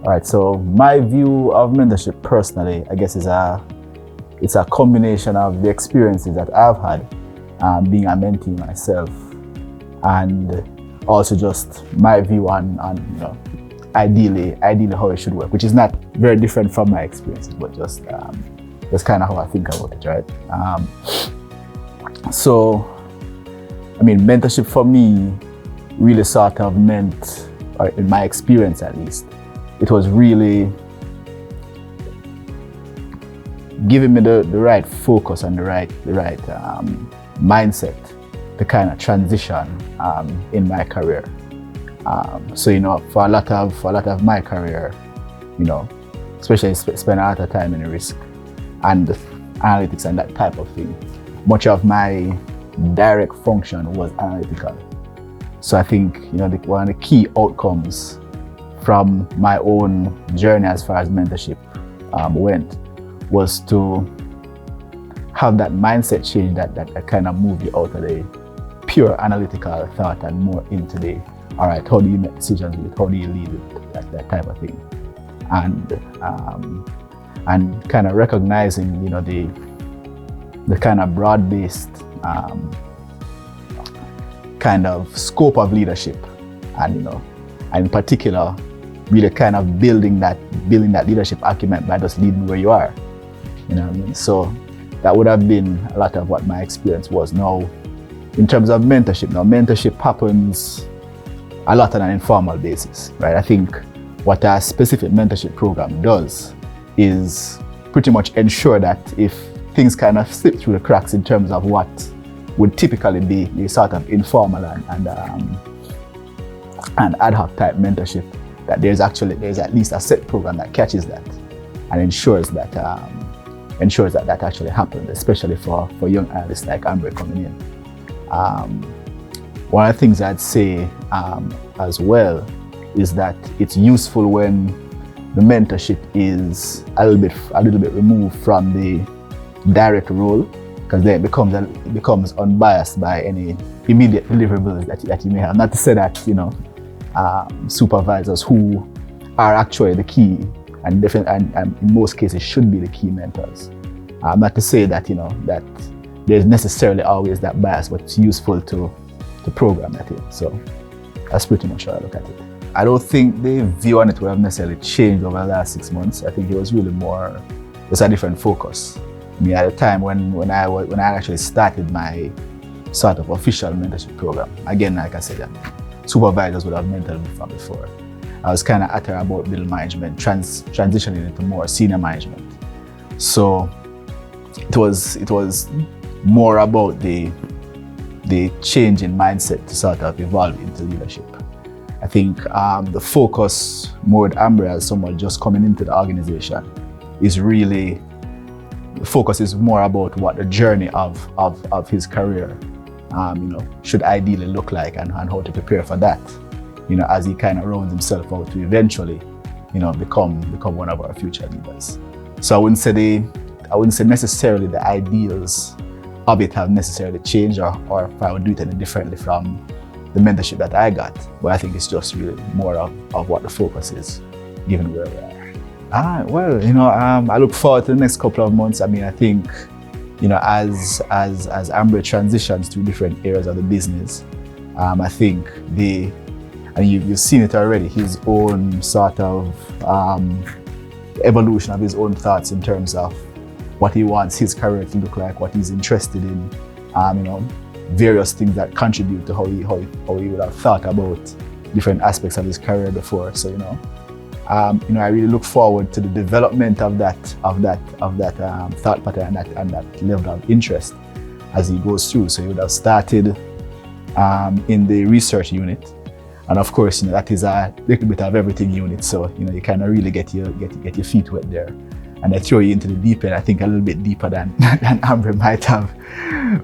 All right, so my view of mentorship personally, I guess, it's a combination of the experiences that I've had being a mentee myself, and also just my view on ideally how it should work, which is not very different from my experiences, but just kind of how I think about it, right? So, I mean, mentorship for me really sort of meant, or in my experience at least, it was really giving me the right focus and the right mindset to kind of transition in my career. So for a lot of my career, especially spend a lot of time in risk and analytics and that type of thing, much of my direct function was analytical. So I think one of the key outcomes from my own journey as far as mentorship went was to have that mindset change that kind of moved you out of the pure analytical thought and more into the, all right, how do you make decisions with it? How do you lead with that type of thing? And kind of recognizing, the kind of broad-based kind of scope of leadership, and in particular, really kind of building that leadership acumen by just leading where you are. You know what I mean? So that would have been a lot of what my experience was. Now, in terms of mentorship happens a lot on an informal basis, right? I think what a specific mentorship program does is pretty much ensure that if things kind of slip through the cracks in terms of what would typically be the sort of informal and ad hoc type mentorship, that there's at least a set program that catches that and ensures that that actually happens, especially for young analysts like Ambrae coming in. One of the things I'd say as well is that it's useful when the mentorship is a little bit removed from the direct role, because then it becomes unbiased by any immediate deliverables that you may have. Not to say that supervisors who are actually the key and in most cases should be the key mentors. Not to say that that there's necessarily always that bias, but it's useful to program that in. So that's pretty much how I look at it. I don't think the view on it would have necessarily changed over the last 6 months. I think it was really a different focus. I mean, at the time when I actually started my sort of official mentorship program, again, like I said, supervisors would have mentored me from before. I was kind of at or about middle management, transitioning into more senior management. So it was more about the change in mindset to sort of evolve into leadership. I think the focus more with Ambrae as someone just coming into the organization is really, the focus is more about what the journey of his career should ideally look like, and how to prepare for that, as he kind of rounds himself out to eventually, become one of our future leaders. So I wouldn't say necessarily the ideals of it have necessarily changed, or if I would do it any differently from the mentorship that I got, but I think it's just really more of what the focus is, given where we are. I look forward to the next couple of months. I mean, I think, as Ambrae transitions to different areas of the business, I think and you've seen it already, his own sort of evolution of his own thoughts in terms of what he wants his career to look like, what he's interested in, various things that contribute to how he would have thought about different aspects of his career before. So, I really look forward to the development of that thought pattern and that level of interest as he goes through. So he would have started in the research unit, and of course, that is a little bit of everything unit. So you kind of really get your feet wet there, and they throw you into the deep end. I think a little bit deeper than Ambrae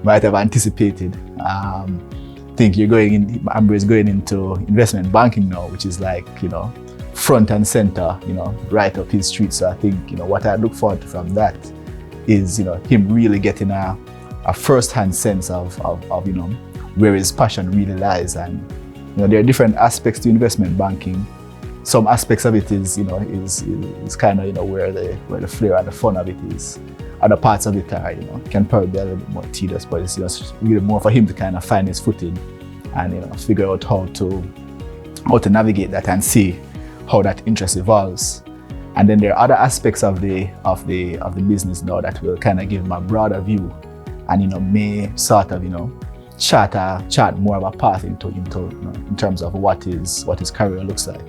might have anticipated. I think Ambrae is going into investment banking now, which is like front and center, right up his street. So I think what I look forward to from that is him really getting a first-hand sense of where his passion really lies. And there are different aspects to investment banking. some aspects of it is, is kind of, where the flair and the fun of it is. Other parts of it are, can probably be a little bit more tedious, but it's just really more for him to kind of find his footing and, figure out how to navigate that and see how that interest evolves. And then there are other aspects of the business now that will kind of give him a broader view and, may sort of, chart more of a path into in terms of what his career looks like.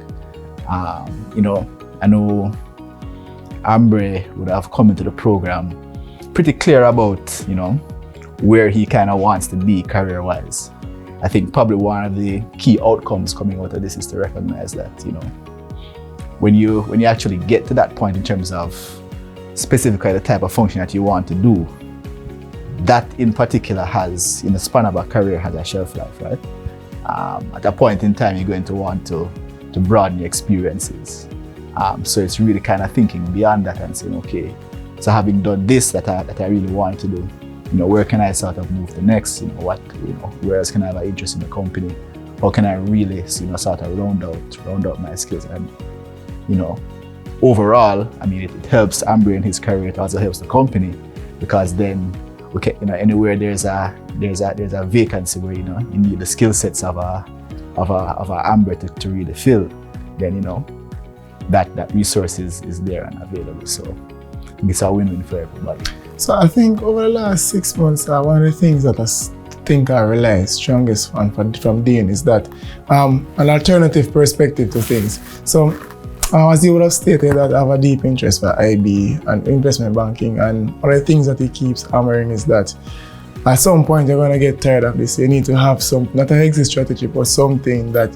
I know Ambrae would have come into the program pretty clear about, where he kind of wants to be career-wise. I think probably one of the key outcomes coming out of this is to recognize that, when you actually get to that point in terms of specifically the type of function that you want to do, that in particular has, in the span of a career, has a shelf life, right? At a point in time, you're going to want to broaden your experiences. So it's really kind of thinking beyond that and saying, okay, so having done this that I really want to do, where can I sort of move to next? Where else can I have an interest in the company? How can I really, sort of round out my skills? And, overall, I mean, it helps Ambrae in his career. It also helps the company, because then we can, anywhere there's a vacancy where you need the skill sets of a Ambrae to really fill, then that resource is there and available. So it's a win-win for everybody. So I think over the last 6 months, one of the things that I think I realized strongest from Dane is that an alternative perspective to things. So as you would have stated, that I have a deep interest for IB and investment banking, and one of the things that he keeps hammering is that at some point you're going to get tired of this. You need to have not an exit strategy, but something that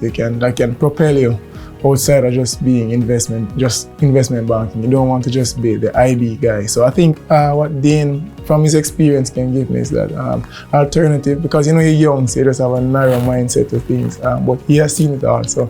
can propel you outside of just being investment banking. You don't want to just be the IB guy. So I think what Dane, from his experience, can give me is that alternative, because you're young, so you just have a narrow mindset of things, but he has seen it all. So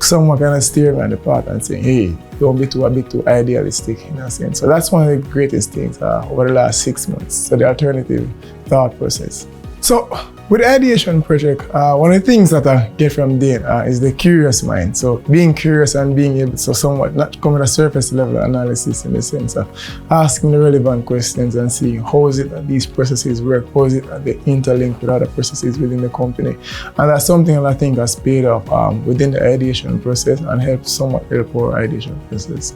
someone kind of steer me on the path and say, hey, don't be a bit too idealistic in a sense. So that's one of the greatest things over the last 6 months. So the alternative thought process. So with the ideation project, one of the things that I get from Dane is the curious mind. So being curious and being able to somewhat not come at a surface level analysis, in the sense of asking the relevant questions and seeing how is it that these processes work, how is it that they interlink with other processes within the company. And that's something that I think has paid off within the ideation process and helped somewhat help our ideation process.